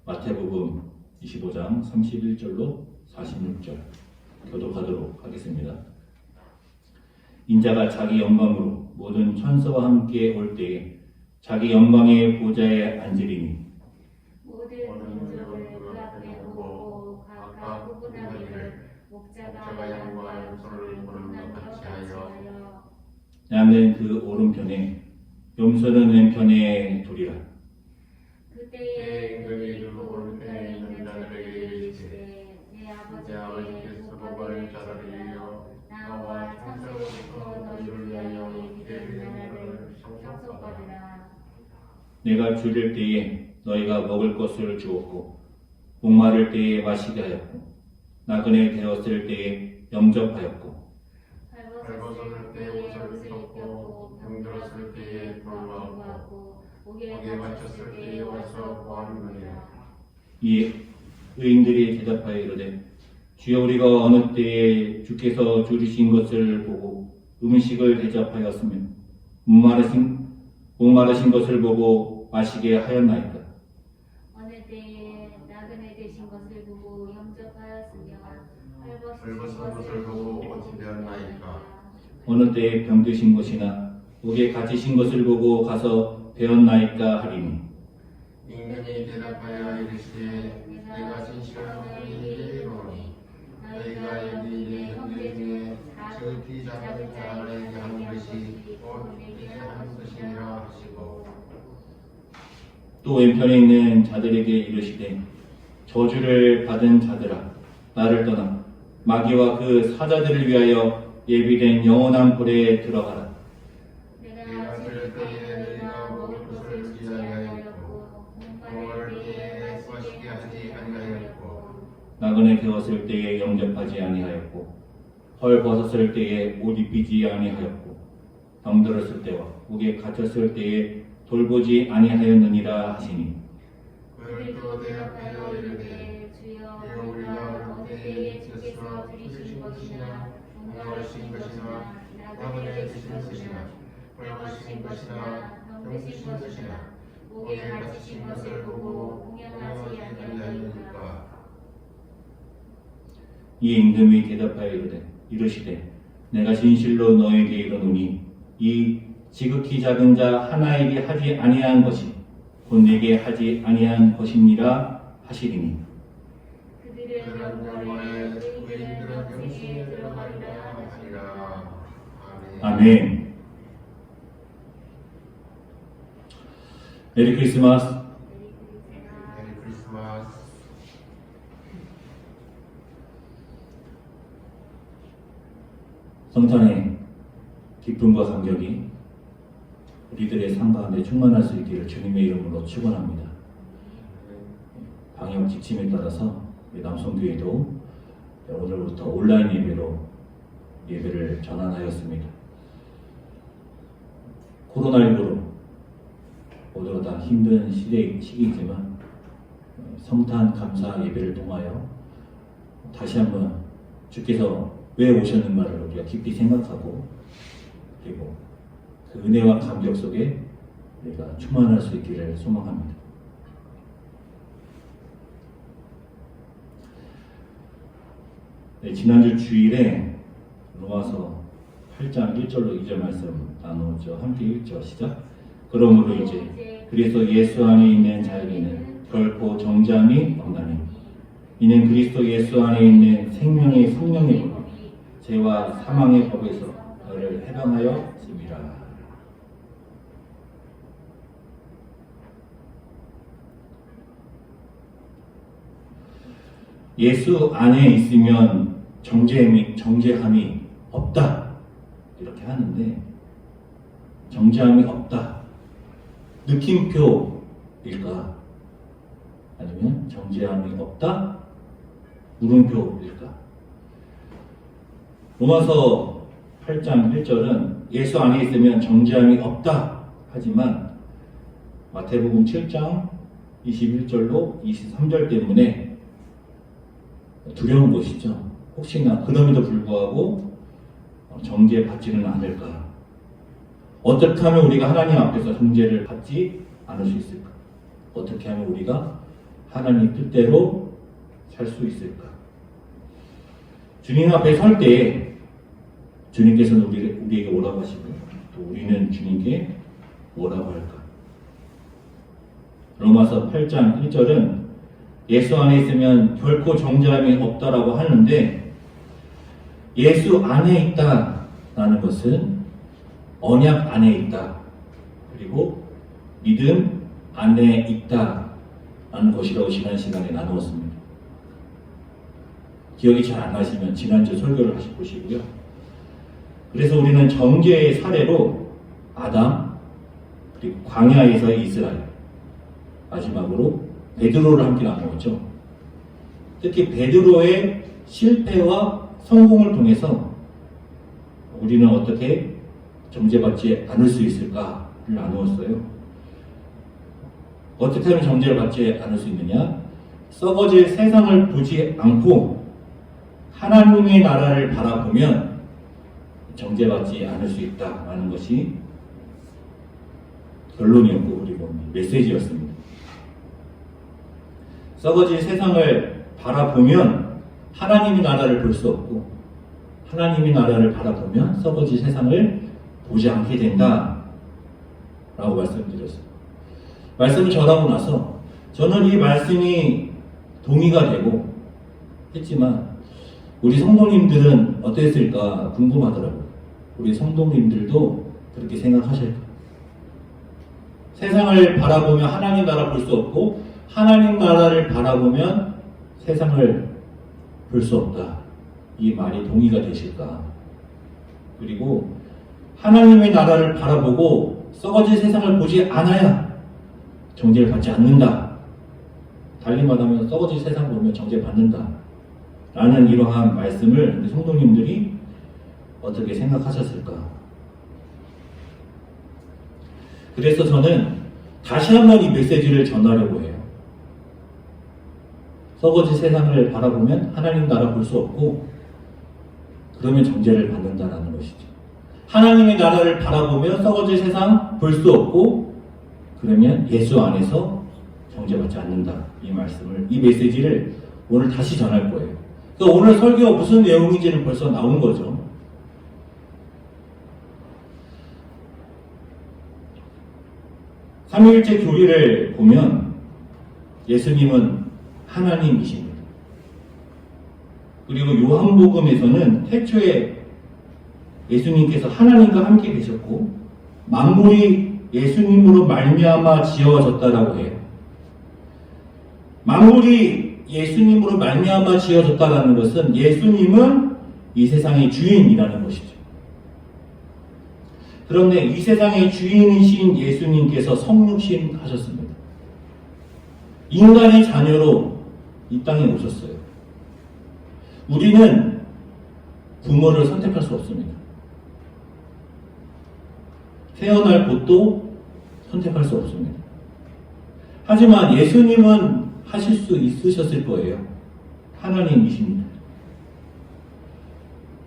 마태복음 25장 31절로 46절 교독하도록 하겠습니다. 인자가 자기 영광으로 모든 천사와 함께 올 때에 자기 영광의 보좌에 앉으리니 모든 민족을 그 앞에 두고 각각 구분하기를 목자가 양과 염소를 보는 것 같이 하여 양은 그 오른편에 염소는 왼편에 두리라. 그때에 그들이 그 오른편에 있는 자들에게 이르시되 내 아버지께서 복을 저러리며 나와 창세로부터 너희를 위하여 예비된 나라를 상속받으라. 내가 줄일 때에 너희가 먹을 것을 주었고 목마를 때에 마시게 하였고 나그네 되었을 때에 영접하였고 벌벗었을 때에 옷을 입혔고 병들었을 때에 돌보았고 옥에 갇혔을 때에 와서 보았느니라. 이 의인들이 대답하여 이르되 주여 우리가 어느 때에 주께서 줄이신 것을 보고 음식을 대접하였으며 목마르신 것을 보고 마시게 하였나이까. 어느 때에 나그네 되신 것을 보고 영접하였으며 헐벗은 것을 보고 어찌 되었나이까. 어느 때에 병드신 것이나 옥에 갇히신 것을 보고 가서 배웠나이까 하리니 임금이 대답하여 이르시되 내가 진실로 너희에게 이르노니 너희가 여기 내 형제 중에 지극히 작은 자에게 하는 것이 곧 내게 하는 것이니라 하시고 또 왼편에 있는 자들에게 이르시되 저주를 받은 자들아 나를 떠나 마귀와 그 사자들을 위하여 예비된 영원한 불에 들어가라. 내가 들을 때에 너희가 먹을 것을 주지 아니하였고 목마를 때에 마시게 하지 아니하였고 나그네 되었을 때에 영접하지 아니하였고 헐 벗었을 때에 옷 입히지 아니하였고 병들었을 때와 옥에 갇혔을 때에 돌보지 아니하였느니라 하시니 그들도 대답하여 이르되 주여 우리가 어느 때에 주께서 줄이신 것이나 목마르신 것이나 나그네 되신 것이나 벌거신 것이나 병드신 것이나 옥에 갇히신 것을 보고 공양하지 아니하였느니까. 이 임금이 대답하여 이르시되 내가 진실로 너에게 이르노니 이 지극히 작은 자 하나에게 하지 아니한 것이 곧 내게 하지 아니한 것이니라 하시리니 그들은 영원에 의인들은 영생에 들어가리라 하시리라. 아멘. 메리 크리스마스. 메리 크리스마스. 성탄의 기쁨과 감격이 우리들의 삶 가운데 충만할 수 있기를 주님의 이름으로 축원합니다. 방역 지침에 따라서 남성교회도 오늘부터 온라인 예배로 예배를 전환하였습니다. 코로나19로 모두가 다 힘든 시기이지만 성탄 감사 예배를 통하여 다시 한번 주께서 왜 오셨는가를 우리가 깊이 생각하고 그리고 그 은혜와 감격 속에 우리가 충만할 수 있기를 소망합니다. 네, 지난주 주일에 로마서 8장 1절로 2절 말씀 나누었죠. 함께 읽죠. 시작. 그러므로 이제 그리스도 예수 안에 있는 자에게는 결코 정죄함이 없나니 이는 그리스도 예수 안에 있는 생명의 성령의 법이 죄와 사망의 법에서 너를 해방하여 습니다. 예수 안에 있으면 정죄함이 없다 이렇게 하는데 정죄함이 없다 느낌표일까 아니면 정죄함이 없다 물음표일까? 로마서 8장 1절은 예수 안에 있으면 정죄함이 없다 하지만 마태복음 7장 21절로 23절 때문에 두려운 것이죠. 혹시나 그럼에도 불구하고 정죄받지는 않을까? 어떻게 하면 우리가 하나님 앞에서 정죄를 받지 않을 수 있을까? 어떻게 하면 우리가 하나님 뜻대로 살 수 있을까? 주님 앞에 설 때 주님께서는 우리에게 뭐라고 하시고 또 우리는 주님께 뭐라고 할까? 로마서 8장 1절은 예수 안에 있으면 결코 정죄함이 없다라고 하는데 예수 안에 있다라는 것은 언약 안에 있다. 그리고 믿음 안에 있다라는 것이라고 지난 시간에 나누었습니다. 기억이 잘 안 나시면 지난주 설교를 다시 보시고요. 그래서 우리는 정죄의 사례로 아담, 그리고 광야에서의 이스라엘, 마지막으로 베드로를 함께 나누었죠. 특히 베드로의 실패와 성공을 통해서 우리는 어떻게 정죄받지 않을 수 있을까를 나누었어요. 어떻게 하면 정죄를 받지 않을 수 있느냐? 썩어질 세상을 보지 않고 하나님의 나라를 바라보면 정죄받지 않을 수 있다라는 것이 결론이었고 그리고 메시지였습니다. 썩어질 세상을 바라보면 하나님의 나라를 볼 수 없고 하나님의 나라를 바라보면 썩어질 세상을 보지 않게 된다 라고 말씀드렸어요. 말씀을 전하고 나서 저는 이 말씀이 동의가 되고 했지만 우리 성도님들은 어땠을까 궁금하더라고요. 우리 성도님들도 그렇게 생각하실까? 세상을 바라보면 하나님 나라 볼 수 없고 하나님 나라를 바라보면 세상을 볼 수 없다. 이 말이 동의가 되실까? 그리고 하나님의 나라를 바라보고 썩어질 세상을 보지 않아야 정죄를 받지 않는다. 달리 말하면 썩어질 세상 보면 정죄 받는다. 라는 이러한 말씀을 우리 성도님들이 어떻게 생각하셨을까? 그래서 저는 다시 한번 이 메시지를 전하려고 해요. 썩어질 세상을 바라보면 하나님 나라 볼 수 없고 그러면 정죄를 받는다는 것이죠. 하나님의 나라를 바라보면 썩어질 세상 볼 수 없고 그러면 예수 안에서 정죄받지 않는다. 이 말씀을, 이 메시지를 오늘 다시 전할 거예요. 그러니까 오늘 설교가 무슨 내용인지는 벌써 나온 거죠. 삼위일체 교리를 보면 예수님은 하나님이십니다. 그리고 요한복음에서는 태초에 예수님께서 하나님과 함께 계셨고 만물이 예수님으로 말미암아 지어졌다라고 해요. 만물이 예수님으로 말미암아 지어졌다라는 것은 예수님은 이 세상의 주인이라는 것이죠. 그런데 이 세상의 주인이신 예수님께서 성육신 하셨습니다. 인간의 자녀로 이 땅에 오셨어요. 우리는 부모를 선택할 수 없습니다. 태어날 곳도 선택할 수 없습니다. 하지만 예수님은 하실 수 있으셨을 거예요. 하나님이십니다.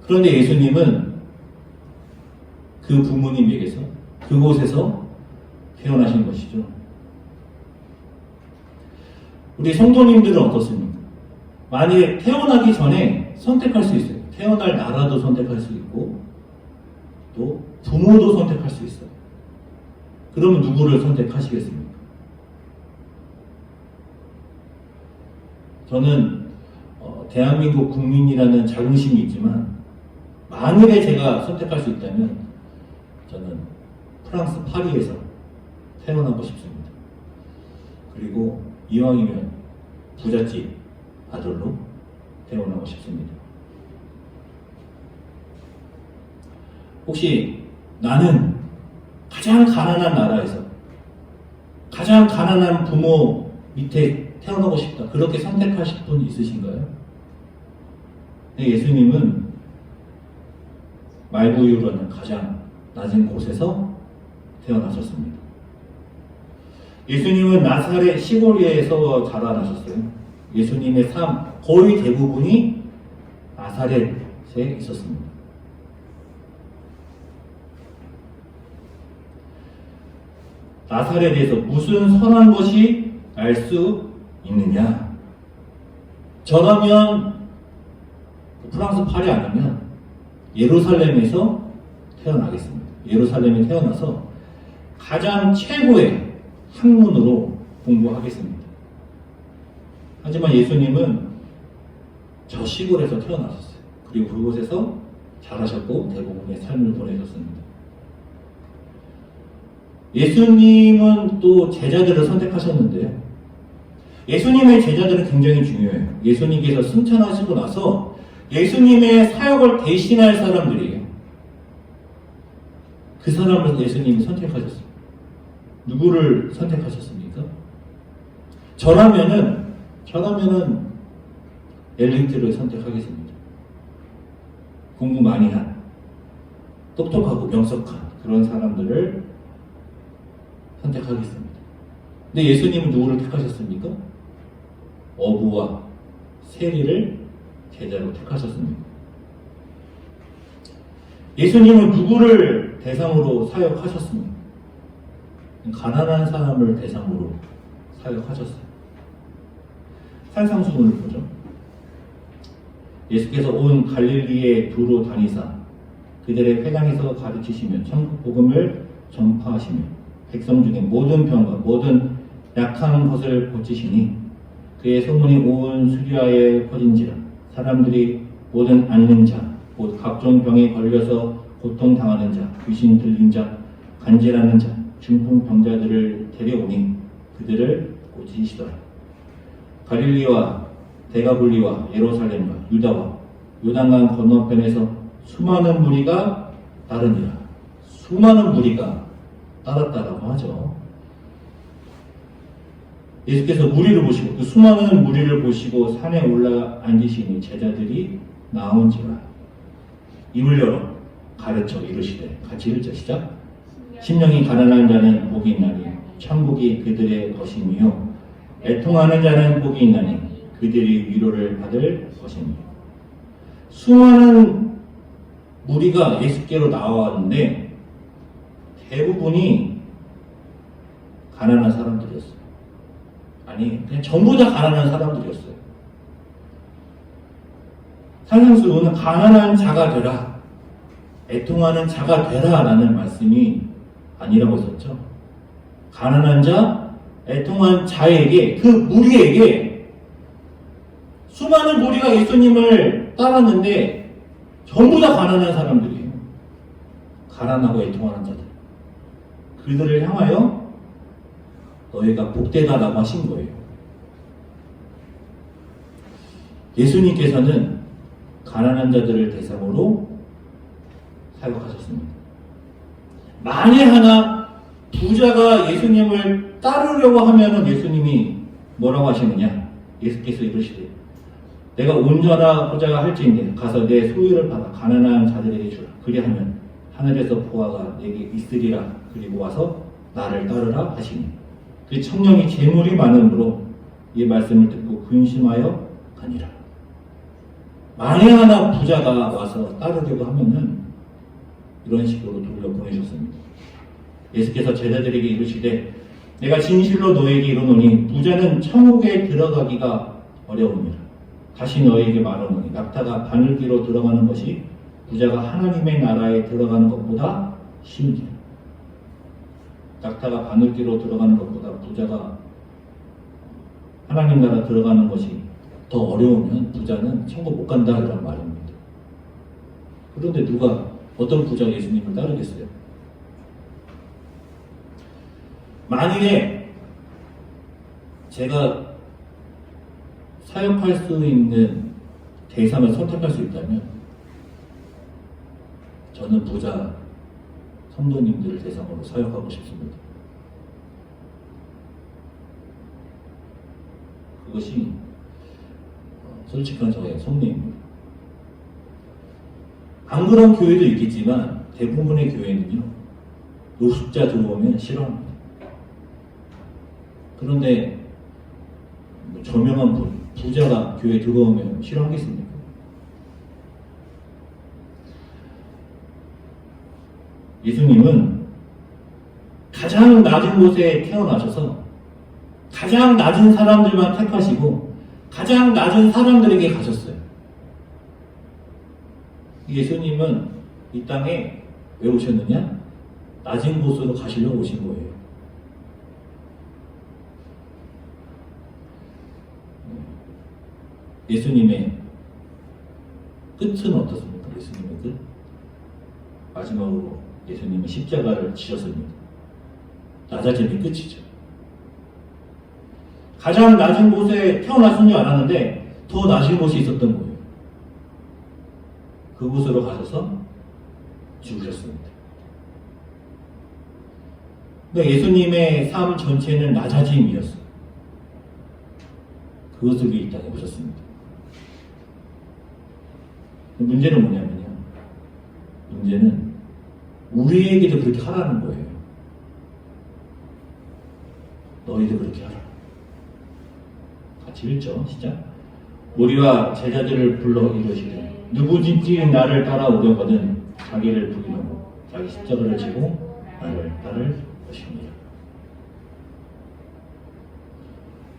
그런데 예수님은 그 부모님에게서 그곳에서 태어나신 것이죠. 우리 성도님들은 어떻습니까? 만약에 태어나기 전에 선택할 수 있어요. 태어날 나라도 선택할 수 있고 또 부모도 선택할 수 있어요. 그러면 누구를 선택하시겠습니까? 저는 대한민국 국민이라는 자긍심이 있지만 만일에 제가 선택할 수 있다면 저는 프랑스 파리에서 태어나고 싶습니다. 그리고 이왕이면 부잣집 아들로 태어나고 싶습니다. 혹시 나는 가장 가난한 나라에서 가장 가난한 부모 밑에 태어나고 싶다. 그렇게 선택하실 분 있으신가요? 네, 예수님은 말구유라는 가장 낮은 곳에서 태어나셨습니다. 예수님은 나사렛 시골에서 자라나셨어요. 예수님의 삶 거의 대부분이 나사렛에 있었습니다. 나사렛에서 무슨 선한 것이 날 수 있느냐? 저라면 프랑스 파리 아니면 예루살렘에서 태어나겠습니다. 예루살렘에 태어나서 가장 최고의 학문으로 공부하겠습니다. 하지만 예수님은 저 시골에서 태어나셨어요. 그리고 그곳에서 자라셨고 대부분의 삶을 보내셨습니다. 예수님은 또 제자들을 선택하셨는데요. 예수님의 제자들은 굉장히 중요해요. 예수님께서 승천하시고 나서 예수님의 사역을 대신할 사람들이에요. 그 사람을 예수님이 선택하셨어요. 누구를 선택하셨습니까? 저라면은 엘리트를 선택하겠습니다. 공부 많이 한, 똑똑하고 명석한 그런 사람들을 선택하겠습니다. 근데 예수님은 누구를 택하셨습니까? 어부와 세리를 제자로 택하셨습니다. 예수님은 누구를 대상으로 사역하셨습니까? 가난한 사람을 대상으로 사역하셨어요. 산상수훈을 보죠. 예수께서 온 갈릴리에 두루 다니사 그들의 회당에서 가르치시며 천국 복음을 전파하시며 백성 중에 모든 병과 모든 약한 것을 고치시니 그의 소문이 온 수리아에 퍼진지라 사람들이 모든 앓는 자, 곧 각종 병에 걸려서 고통당하는 자, 귀신 들린 자, 간질하는 자, 중풍병자들을 데려오니 그들을 고치시더라. 갈릴리와 데가볼리와 예루살렘과 유다와 요단강 건너편에서 수많은 무리가 따르니라. 수많은 무리가 따랐다라고 하죠. 예수께서 무리를 보시고 그 수많은 무리를 보시고 산에 올라 앉으시니 제자들이 나온지라 입을 열어 가르쳐 이르시되 같이 읽자 시작. 심령이 가난한 자는 복이 있나니 천국이 그들의 것이며 애통하는 자는 복이 있나니 그들이 위로를 받을 것이며. 수많은 무리가 예수께로 나왔는데 대부분이 가난한 사람들이었어요. 아니 그냥 전부 다 가난한 사람들이었어요. 산상수훈은 가난한 자가 되라, 애통하는 자가 되라 라는 말씀이 아니라고 했었죠. 가난한 자, 애통한 자에게, 그 무리에게 수많은 무리가 예수님을 따랐는데 전부 다 가난한 사람들이에요. 가난하고 애통하는 자들. 그들을 향하여 너희가 복되다라고 하신 거예요. 예수님께서는 가난한 자들을 대상으로 사역하셨습니다. 만일 하나 부자가 예수님을 따르려고 하면은 예수님이 뭐라고 하시느냐? 예수께서 이러시되 내가 온전하 부자가 할지인데 가서 내 소유를 받아 가난한 자들에게 주라. 그리하면 하늘에서 보화가 내게 있으리라. 그리고 와서 나를 따르라 하시니 그 청년이 재물이 많음으로 이 말씀을 듣고 근심하여 가니라. 만일 하나 부자가 와서 따르려고 하면은 이런 식으로 돌려보내셨습니다. 예수께서 제자들에게 이르시되 내가 진실로 너에게 이르노니 부자는 천국에 들어가기가 어려우니라. 다시 너에게 말하노니 낙타가 바늘귀로 들어가는 것이 부자가 하나님의 나라에 들어가는 것보다 쉬우니라. 낙타가 바늘귀로 들어가는 것보다 부자가 하나님 나라 들어가는 것이 더 어려우면 부자는 천국 못 간다 이런 말입니다. 그런데 누가 어떤 부자가 예수님을 따르겠어요? 만일에 제가 사역할 수 있는 대상을 선택할 수 있다면 저는 부자 성도님들을 대상으로 사역하고 싶습니다. 그것이 솔직한 저의 속내입니다. 안 그런 교회도 있겠지만 대부분의 교회는요, 노숙자 들어오면 싫어합니다. 그런데 저명한 분, 부자가 교회에 들어오면 싫어하겠습니까? 예수님은 가장 낮은 곳에 태어나셔서 가장 낮은 사람들만 택하시고 가장 낮은 사람들에게 가셨어요. 예수님은 이 땅에 왜 오셨느냐? 낮은 곳으로 가시려고 오신 거예요. 예수님의 끝은 어떻습니까? 예수님의 끝? 마지막으로 예수님은 십자가를 지셨습니다. 낮아짐이 끝이죠. 가장 낮은 곳에 태어나신 줄 알았는데 더 낮은 곳이 있었던 거예요. 그곳으로 가셔서 죽으셨습니다. 그러니까 예수님의 삶 전체는 낮아짐이었어요. 그것을 위해 이 땅에 오셨습니다. 문제는 뭐냐면요. 문제는 우리에게도 그렇게 하라는 거예요. 너희도 그렇게 하라. 같이 읽죠. 시작. 우리와 제자들을 불러 이르시되 누구든지 나를 따라오려거든 자기를 부인하고 자기 십자가를 지고 나를 따를 것입니다.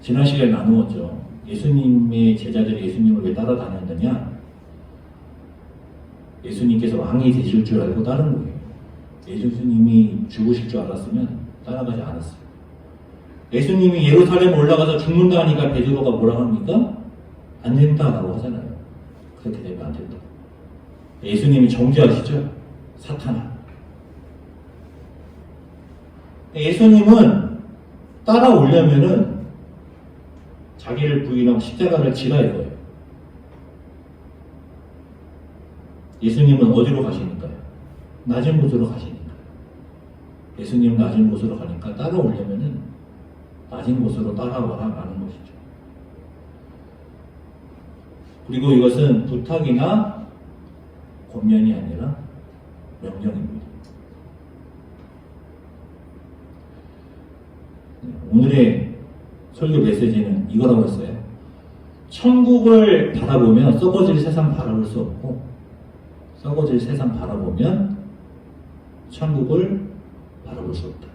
지난 시간에 나누었죠. 예수님의 제자들이 예수님을 왜 따라다녔느냐? 예수님께서 왕이 되실 줄 알고 따른 거예요. 예수님이 죽으실 줄 알았으면 따라가지 않았어요. 예수님이 예루살렘 올라가서 죽는다 하니까 베드로가 뭐라고 합니까? 안 된다라고 하잖아요. 그렇게 되면 안 된다. 예수님이 정죄하시죠? 사탄아. 예수님은 따라오려면은 자기를 부인하고 십자가를 지라 이거예요. 예수님은 어디로 가시니까요? 낮은 곳으로 가시니까. 예수님은 낮은 곳으로 가니까 따라오려면은 낮은 곳으로 따라와라 라는 것이죠. 그리고 이것은 부탁이나 권면이 아니라 명령입니다. 오늘의 설교 메시지는 이거라고 했어요. 천국을 바라보면 썩어질 세상 바라볼 수 없고 썩어질 세상 바라보면 천국을 바라볼 수 없다.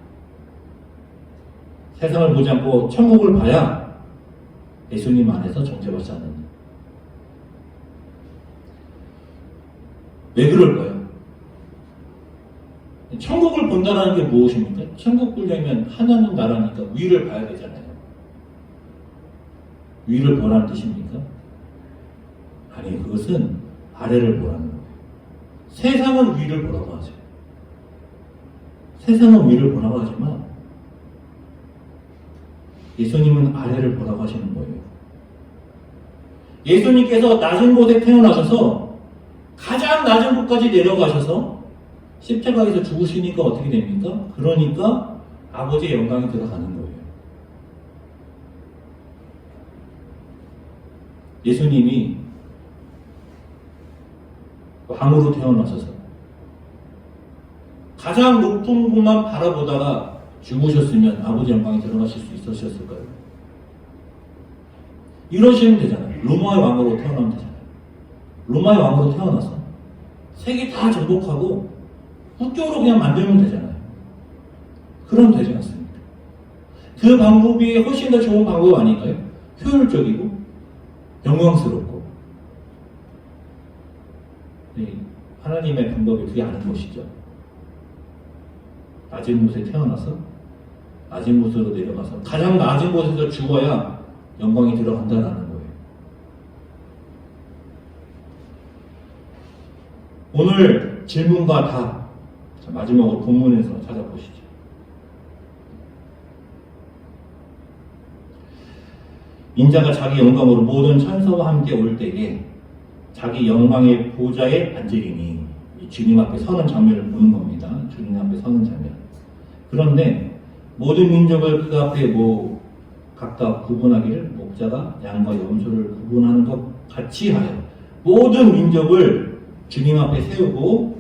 세상을 보지 않고 천국을 봐야 예수님 안에서 정죄받지 않는다. 왜 그럴까요? 천국을 본다는 게 무엇입니까? 천국 보려면 하나님 나라니까 위를 봐야 되잖아요. 위를 보라는 뜻입니까? 아니, 그것은 아래를 보라는 거예요. 세상은 위를 보라고 하죠. 세상은 위를 보라고 하지만 예수님은 아래를 보라고 하시는 거예요. 예수님께서 낮은 곳에 태어나셔서 가장 낮은 곳까지 내려가셔서 십자가에서 죽으시니까 어떻게 됩니까? 그러니까 아버지의 영광이 들어가는 거예요. 예수님이 왕으로 태어나셔서 가장 높은 곳만 바라보다가 죽으셨으면 아버지 영광에 들어가실 수 있으셨을까요? 이러시면 되잖아요. 로마의 왕으로 태어나면 되잖아요. 로마의 왕으로 태어나서 세계 다 정복하고 국교로 그냥 만들면 되잖아요. 그럼 되지 않습니까? 그 방법이 훨씬 더 좋은 방법 아닐까요? 효율적이고 영광스럽고. 하나님의 방법이 그게 아닌 것이죠. 낮은 곳에 태어나서 낮은 곳으로 내려가서 가장 낮은 곳에서 죽어야 영광이 들어간다는 거예요. 오늘 질문과 답, 마지막으로 본문에서 찾아보시죠. 인자가 자기 영광으로 모든 천사와 함께 올 때에 자기 영광의 보좌에 앉으리니, 주님 앞에 서는 장면을 보는 겁니다. 주님 앞에 서는 장면. 그런데 모든 민족을 그 앞에 각각 구분하기를 목자가 양과 염소를 구분하는 것 같이 하여 모든 민족을 주님 앞에 세우고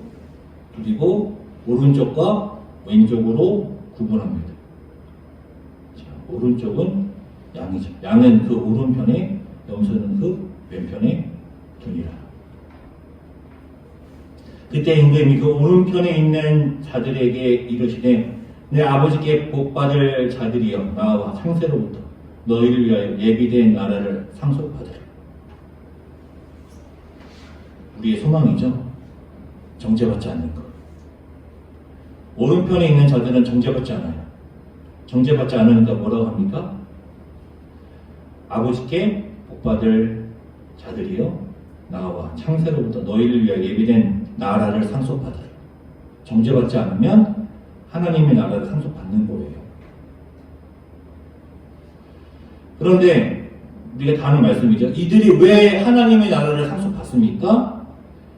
그리고 오른쪽과 왼쪽으로 구분합니다. 자, 오른쪽은 양이죠. 양은 그 오른편에, 염소는 그 왼편에 두니라. 그때 임금이 그 오른편에 있는 자들에게 이르시되 내 아버지께 복받을 자들이여 나와 창세로부터 너희를 위하여 예비된 나라를 상속받으라. 우리의 소망이죠. 정죄받지 않는 것. 오른편에 있는 자들은 정죄받지 않아요. 정죄받지 않으니까 뭐라고 합니까? 아버지께 복받을 자들이여 나와 창세로부터 너희를 위하여 예비된 나라를 상속받으라. 정죄받지 않으면 하나님의 나라를 상속받는 거예요. 그런데 우리가 다 아는 말씀이죠. 이들이 왜 하나님의 나라를 상속받습니까?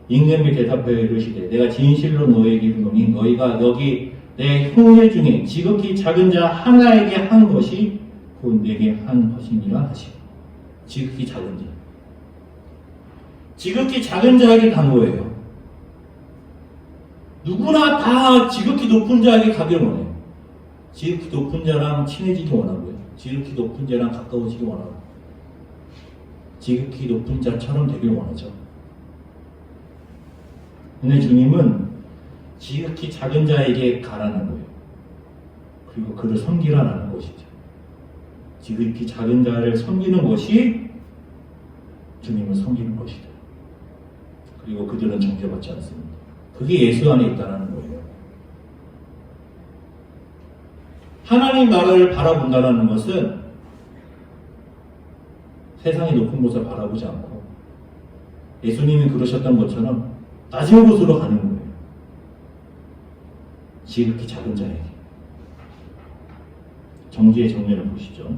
임금이 대답하여 이르시되 내가 진실로 너희에게 이르노니 너희가 여기 내 형제 중에 지극히 작은 자 하나에게 한 것이 곧 내게 한 것이니라 하시고. 지극히 작은 자. 지극히 작은 자에게 간 거예요. 누구나 다 지극히 높은 자에게 가기를 원해요. 지극히 높은 자랑 친해지기 원하고요. 지극히 높은 자랑 가까워지기 원하고 지극히 높은 자처럼 되길 원하죠. 근데 주님은 지극히 작은 자에게 가라는 거예요. 그리고 그를 섬기라는 것이죠. 지극히 작은 자를 섬기는 것이 주님을 섬기는 것이다. 그리고 그들은 정죄받지 않습니다. 그게 예수 안에 있다는 거예요. 하나님 나라를 바라본다는 것은 세상의 높은 곳을 바라보지 않고 예수님이 그러셨던 것처럼 낮은 곳으로 가는 거예요. 지극히 작은 자에게. 정지의 정면을 보시죠.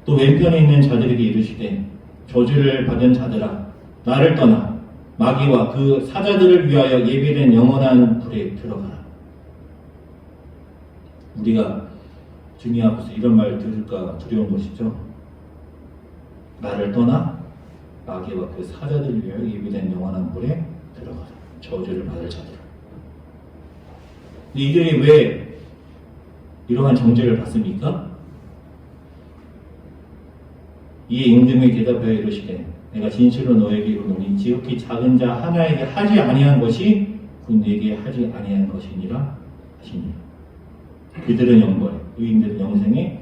또 왼편에 있는 자들에게 이르시되 저주를 받은 자들아 나를 떠나 마귀와 그 사자들을 위하여 예비된 영원한 불에 들어가라. 우리가 주님 앞에서 이런 말 들을까 두려운 것이죠. 나를 떠나 마귀와 그 사자들을 위하여 예비된 영원한 불에 들어가라. 저주를 받을 자들. 이들이 왜 이러한 정죄를 받습니까? 이에 임금이 대답하여 이르시되 내가 진실로 너에게 이르노니 지극히 작은 자 하나에게 하지 아니한 것이 곧 내게 하지 아니한 것이니라 하시니 그들은 영벌에 의인들은 영생에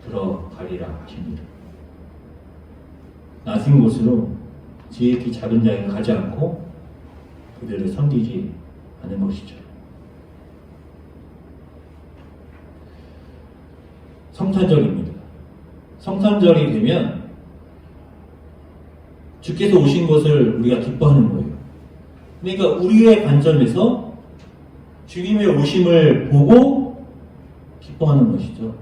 들어가리라 하십니다. 낮은 곳으로 지극히 작은 자에게 가지 않고 그들을 섬기지 않은 것이죠. 성탄절입니다. 성탄절이 되면 주께서 오신 것을 우리가 기뻐하는 거예요. 그러니까 우리의 관점에서 주님의 오심을 보고 기뻐하는 것이죠.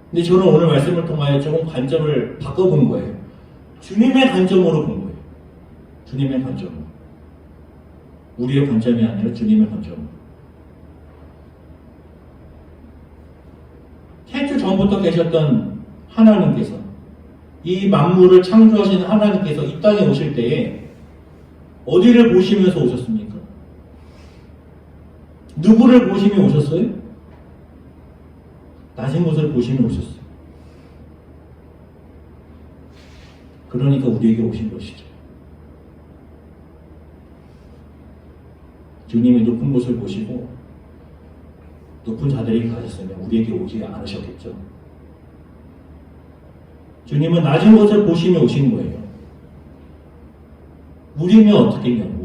근데 저는 오늘 말씀을 통하여 조금 관점을 바꿔본 거예요. 주님의 관점으로 본 거예요. 주님의 관점으로. 우리의 관점이 아니라 주님의 관점으로. 태초 전부터 계셨던 하나님께서 이 만물을 창조하신 하나님께서 이 땅에 오실 때에 어디를 보시면서 오셨습니까? 누구를 보시며 오셨어요? 낮은 곳을 보시며 오셨어요. 그러니까 우리에게 오신 것이죠. 주님이 높은 곳을 보시고 높은 자들에게 가셨으면 우리에게 오지 않으셨겠죠. 주님은 낮은 곳을 보시며 오신 거예요. 우리면 어떻게 했냐고,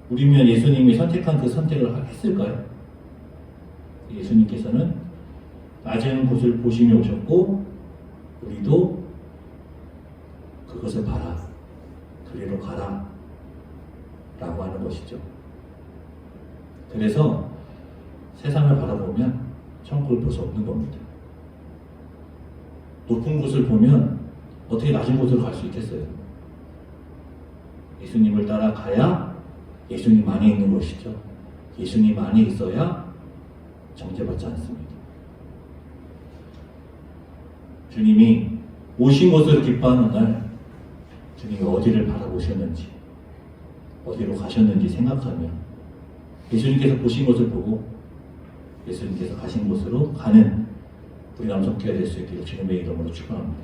우리면 예수님이 선택한 그 선택을 했을까요? 예수님께서는 낮은 곳을 보시며 오셨고 우리도 그것을 봐라, 그리로 가라 라고 하는 것이죠. 그래서 세상을 바라보면 천국을 볼 수 없는 겁니다. 높은 곳을 보면 어떻게 낮은 곳으로 갈 수 있겠어요? 예수님을 따라가야 예수님 안에 있는 것이죠. 예수님 안에 있어야 정죄받지 않습니다. 주님이 오신 것을 기뻐하는 날 주님이 어디를 바라보셨는지 어디로 가셨는지 생각하면 예수님께서 보신 것을 보고 예수님께서 가신 곳으로 가는 우리 남성교회가 될 수 있기를 주님의 이름으로 축원합니다.